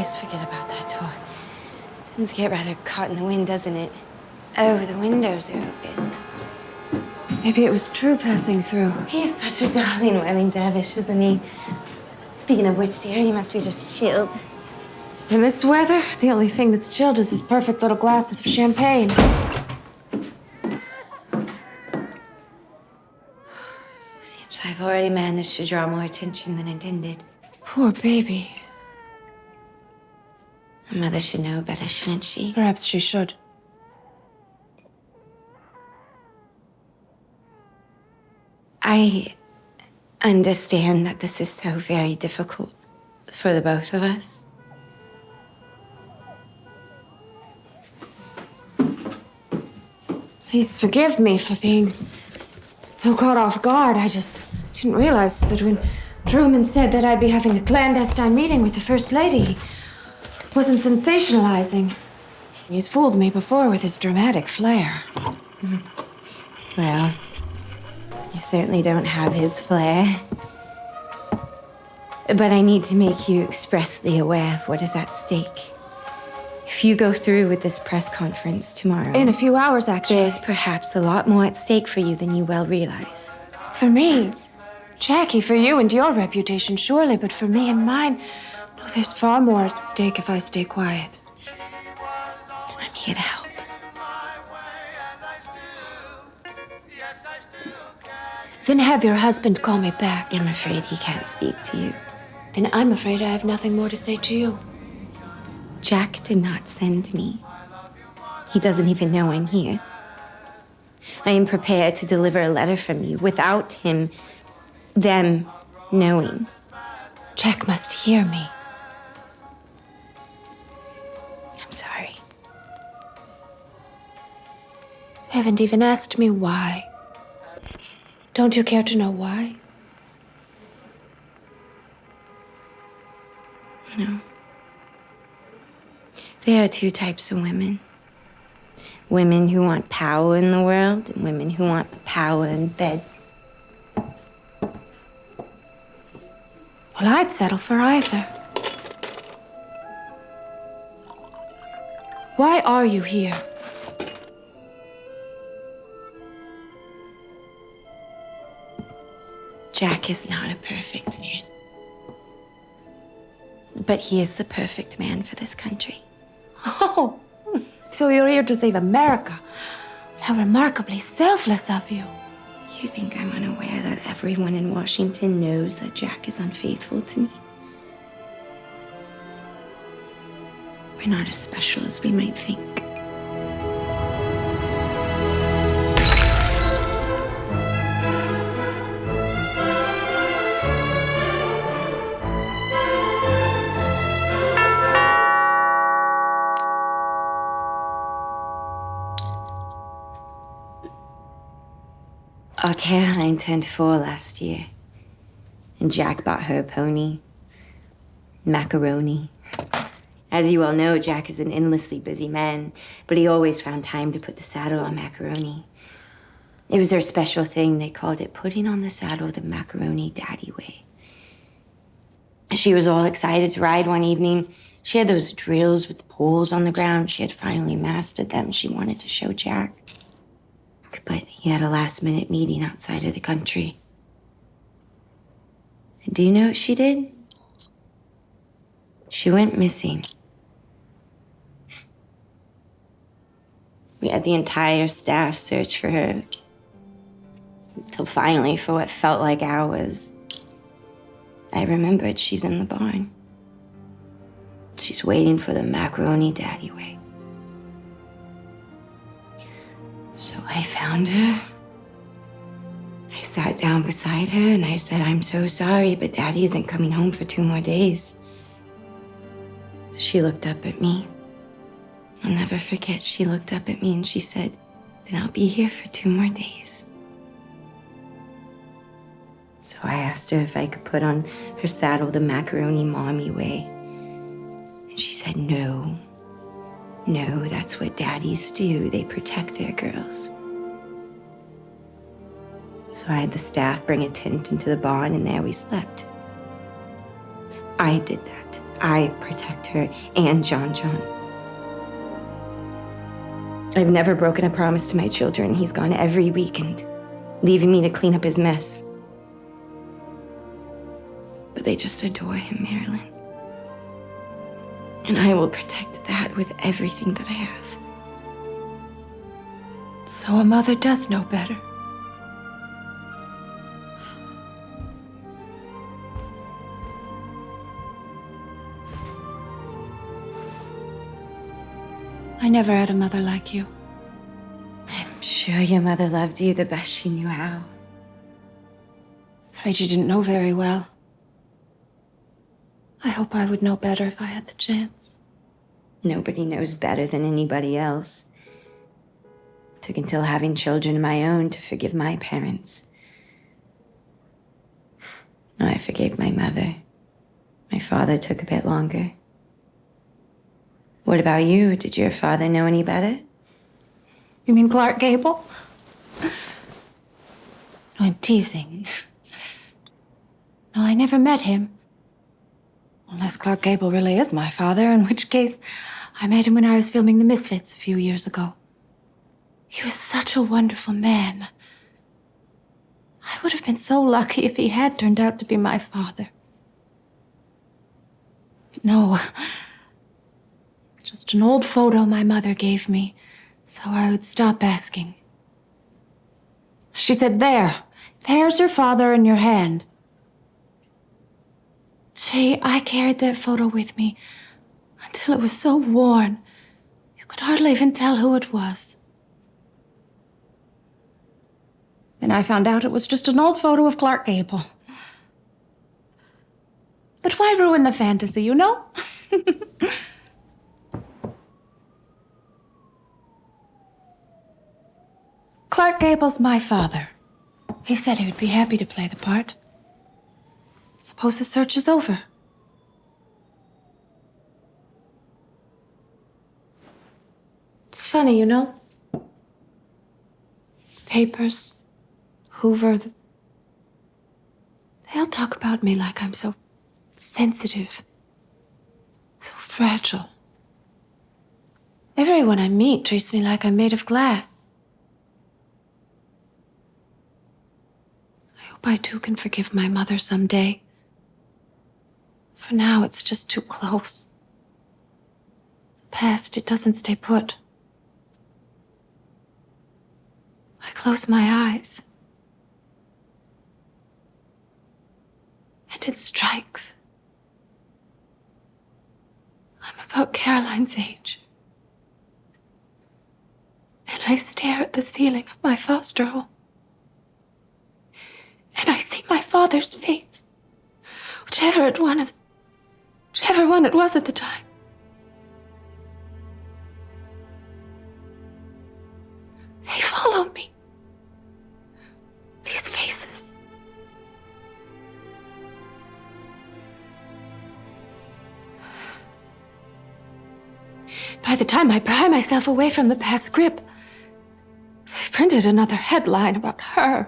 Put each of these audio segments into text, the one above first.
always forget about that door. Things get rather caught in the wind, doesn't it? Oh, the windows are open. Maybe it was True passing through. He is such a darling whirling dervish, isn't he? Speaking of which, dear, you must be just chilled. In this weather, the only thing that's chilled is this perfect little glass of champagne. Seems I've already managed to draw more attention than intended. Poor baby. A mother should know better, shouldn't she? Perhaps she should. I understand that this is so very difficult for the both of us. Please forgive me for being so caught off guard. I just didn't realize that when Truman said that I'd be having a clandestine meeting with the First Lady, he wasn't sensationalizing. He's fooled me before with his dramatic flair. Well, you certainly don't have his flair. But I need to make you expressly aware of what is at stake. If you go through with this press conference tomorrow... In a few hours, actually. There's perhaps a lot more at stake for you than you well realize. For me? Jackie, for you and your reputation, surely, but for me and mine, no, there's far more at stake if I stay quiet. I'm here to help. Then have your husband call me back. I'm afraid he can't speak to you. Then I'm afraid I have nothing more to say to you. Jack did not send me. He doesn't even know I'm here. I am prepared to deliver a letter from you without them knowing. Jack must hear me. I'm sorry. You haven't even asked me why. Don't you care to know why? No. There are two types of women. Women who want power in the world and women who want power in bed. Well, I'd settle for either. Why are you here? Jack is not a perfect man. But he is the perfect man for this country. Oh, so you're here to save America. How remarkably selfless of you. Do you think I'm unaware that everyone in Washington knows that Jack is unfaithful to me? We're not as special as we might think. Our Caroline turned 4 last year, and Jack bought her a pony, Macaroni. As you all know, Jack is an endlessly busy man, but he always found time to put the saddle on Macaroni. It was their special thing. They called it putting on the saddle the Macaroni daddy way. She was all excited to ride one evening. She had those drills with the poles on the ground. She had finally mastered them. She wanted to show Jack. But he had a last-minute meeting outside of the country. Do you know what she did? She went missing. We had the entire staff search for her. Until finally, for what felt like hours, I remembered she's in the barn. She's waiting for the Macaroni daddy way. So I found her. I sat down beside her and I said, I'm so sorry, but Daddy isn't coming home for 2 more days. She looked up at me. I'll never forget, she looked up at me and she said, then I'll be here for 2 more days. So I asked her if I could put on her saddle the Macaroni mommy way. And she said, no. No, that's what daddies do. They protect their girls. So I had the staff bring a tent into the barn, and there we slept. I did that. I protect her and John. I've never broken a promise to my children. He's gone every weekend, leaving me to clean up his mess. But they just adore him, Marilyn. And I will protect that with everything that I have. So a mother does know better. I never had a mother like you. I'm sure your mother loved you the best she knew how. Afraid you didn't know very well. I hope I would know better if I had the chance. Nobody knows better than anybody else. Took until having children of my own to forgive my parents. I forgave my mother. My father took a bit longer. What about you? Did your father know any better? You mean Clark Gable? No, I'm teasing. No, I never met him. Unless Clark Gable really is my father, in which case I met him when I was filming The Misfits a few years ago. He was such a wonderful man. I would have been so lucky if he had turned out to be my father. But no. Just an old photo my mother gave me, so I would stop asking. She said, there's your father in your hand. Gee, I carried that photo with me until it was so worn, you could hardly even tell who it was. Then I found out it was just an old photo of Clark Gable. But why ruin the fantasy, you know? Clark Gable's my father. He said he would be happy to play the part. Suppose the search is over. It's funny, you know? Papers, Hoover, they all talk about me like I'm so sensitive, so fragile. Everyone I meet treats me like I'm made of glass. I hope I too can forgive my mother someday. For now, it's just too close. The past, it doesn't stay put. I close my eyes, and it strikes. I'm about Caroline's age, and I stare at the ceiling of my foster home, and I see my father's face, whichever one it was at the time. They follow me. These faces. By the time I pry myself away from the past grip, they've printed another headline about her.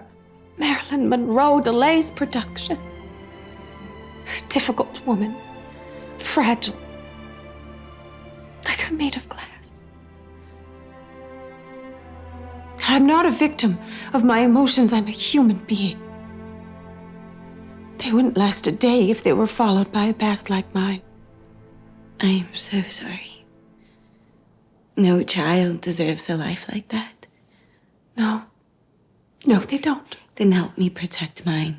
Marilyn Monroe delays production. Difficult woman. Fragile. Like I'm made of glass. I'm not a victim of my emotions. I'm a human being. They wouldn't last a day if they were followed by a past like mine. I am so sorry. No child deserves a life like that. No, they don't. Then help me protect mine.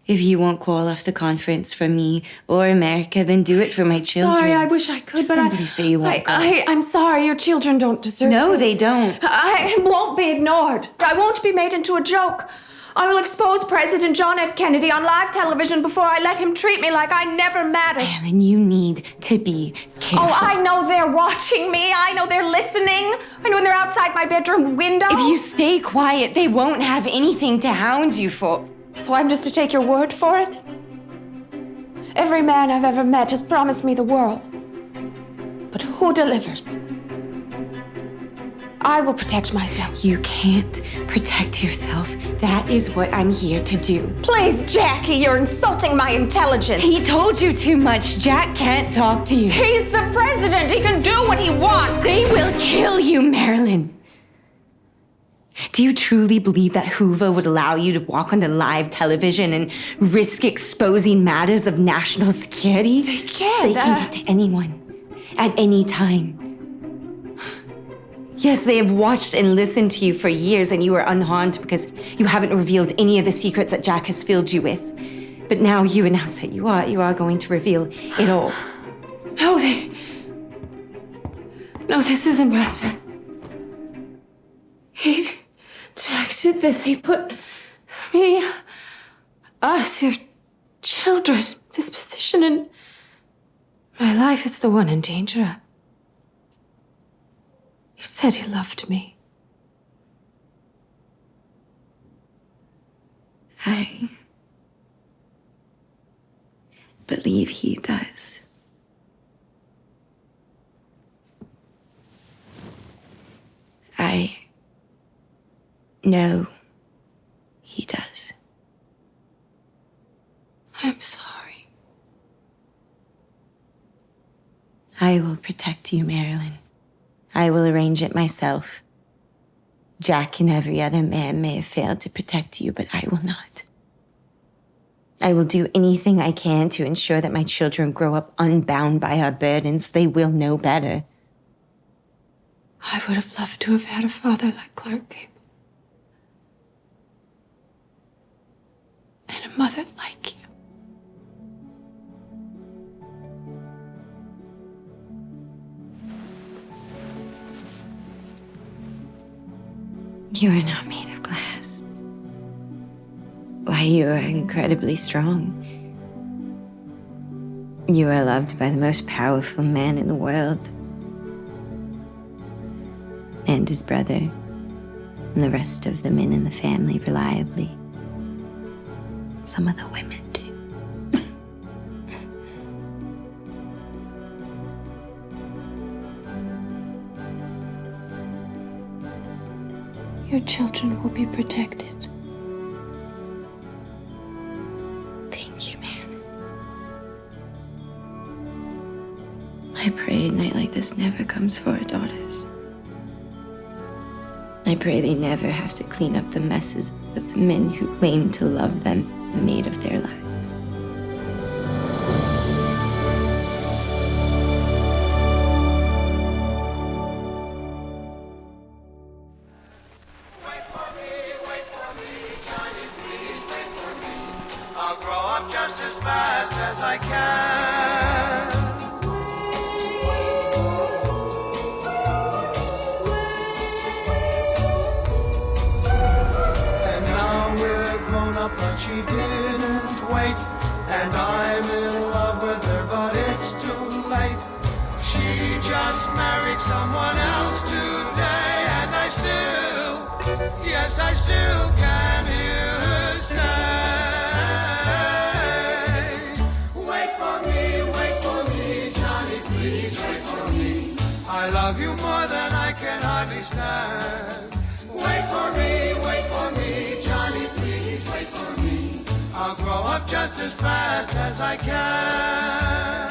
If you won't call off the conference for me or America, then do it for my children. Sorry, I wish I could, Just but simply say you won't go. I'm sorry, your children don't deserve No, this. they don't. I won't be ignored. I won't be made into a joke. I will expose President John F. Kennedy on live television before I let him treat me like I never mattered. Marilyn, you need to be careful. Oh, I know they're watching me. I know they're listening. I know when they're outside my bedroom window. If you stay quiet, they won't have anything to hound you for. So I'm just to take your word for it? Every man I've ever met has promised me the world. But who delivers? I will protect myself. You can't protect yourself. That is what I'm here to do. Please, Jackie, you're insulting my intelligence. He told you too much. Jack can't talk to you. He's the president. He can do what he wants. They will kill you, Marilyn. Do you truly believe that Hoover would allow you to walk onto live television and risk exposing matters of national security? They can't. They can do to anyone, at any time. Yes, they have watched and listened to you for years, and you are unharmed because you haven't revealed any of the secrets that Jack has filled you with. But now you announce that you are going to reveal it all. No, this isn't right. Jack did this. He put me, us, your children, this position, and my life is the one in danger. He said he loved me. I believe he does. I know he does. I'm sorry. I will protect you, Marilyn. I will arrange it myself. Jack and every other man may have failed to protect you, but I will not. I will do anything I can to ensure that my children grow up unbound by our burdens. They will know better. I would have loved to have had a father like Clark Gable. And a mother like you. You are not made of glass. Why, you are incredibly strong. You are loved by the most powerful man in the world. And his brother, and the rest of the men in the family reliably. Some of the women, too. Your children will be protected. Thank you, man. I pray a night like this never comes for our daughters. I pray they never have to clean up the messes of the men who claim to love them and made of their lives. I'll grow up just as fast as I can. And now we're grown up, but she didn't wait. And I'm in love with her, but it's too late. She just married someone else today, and I still, yes, I still can hear her say. I love you more than I can hardly stand. Wait for me, Johnny, please wait for me. I'll grow up just as fast as I can.